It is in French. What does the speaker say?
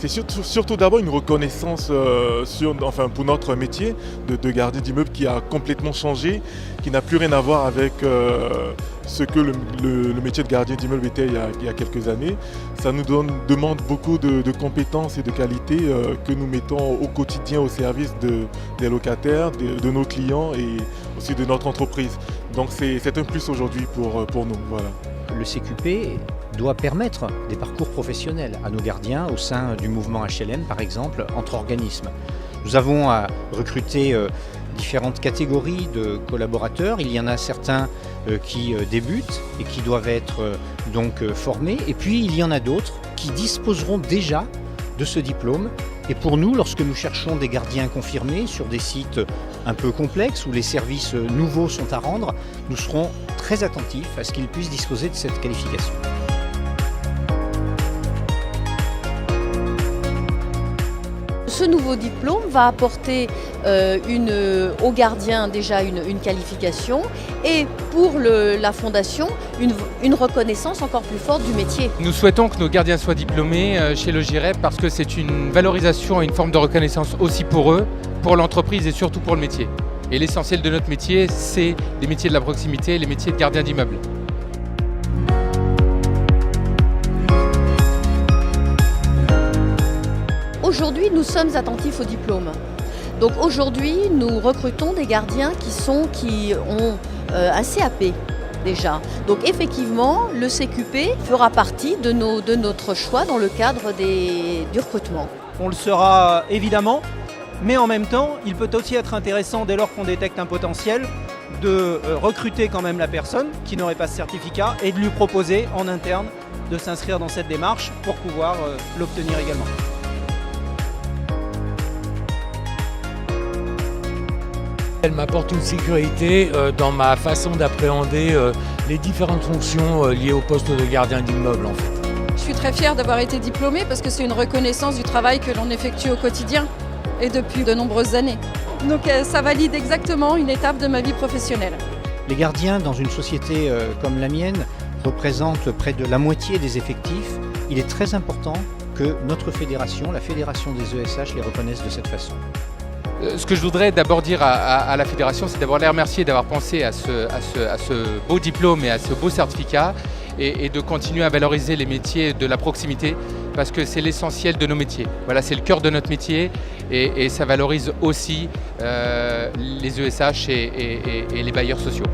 C'est surtout d'abord une reconnaissance pour notre métier de gardien d'immeuble qui a complètement changé, qui n'a plus rien à voir avec ce que le métier de gardien d'immeuble était il y a quelques années. Ça nous demande beaucoup de compétences et de qualités que nous mettons au quotidien au service des locataires, de nos clients et aussi de notre entreprise. Donc c'est un plus aujourd'hui pour nous. Voilà. Le CQP doit permettre des parcours professionnels à nos gardiens au sein du mouvement HLM, par exemple, entre organismes. Nous avons à recruter différentes catégories de collaborateurs. Il y en a certains qui débutent et qui doivent être donc formés. Et puis il y en a d'autres qui disposeront déjà de ce diplôme. Et pour nous, lorsque nous cherchons des gardiens confirmés sur des sites un peu complexes où les services nouveaux sont à rendre, nous serons très attentifs à ce qu'ils puissent disposer de cette qualification. Ce nouveau diplôme va apporter aux gardiens déjà une qualification et pour la fondation une reconnaissance encore plus forte du métier. Nous souhaitons que nos gardiens soient diplômés chez le GIREP parce que c'est une valorisation et une forme de reconnaissance aussi pour eux, pour l'entreprise et surtout pour le métier. Et l'essentiel de notre métier, c'est les métiers de la proximité, les métiers de gardien d'immeuble. Aujourd'hui, nous sommes attentifs au diplôme. Donc aujourd'hui, nous recrutons des gardiens qui ont un CAP déjà. Donc effectivement, le CQP fera partie de notre choix dans le cadre du recrutement. On le sera évidemment, mais en même temps, il peut aussi être intéressant dès lors qu'on détecte un potentiel de recruter quand même la personne qui n'aurait pas ce certificat et de lui proposer en interne de s'inscrire dans cette démarche pour pouvoir l'obtenir également. Elle m'apporte une sécurité dans ma façon d'appréhender les différentes fonctions liées au poste de gardien d'immeuble en fait. Je suis très fière d'avoir été diplômée parce que c'est une reconnaissance du travail que l'on effectue au quotidien et depuis de nombreuses années. Donc ça valide exactement une étape de ma vie professionnelle. Les gardiens dans une société comme la mienne représentent près de la moitié des effectifs. Il est très important que notre fédération, la fédération des ESH, les reconnaisse de cette façon. Ce que je voudrais d'abord dire à la fédération, c'est d'abord les remercier d'avoir pensé à ce beau diplôme et à ce beau certificat et de continuer à valoriser les métiers de la proximité parce que c'est l'essentiel de nos métiers. Voilà, c'est le cœur de notre métier et ça valorise aussi les ESH et les bailleurs sociaux.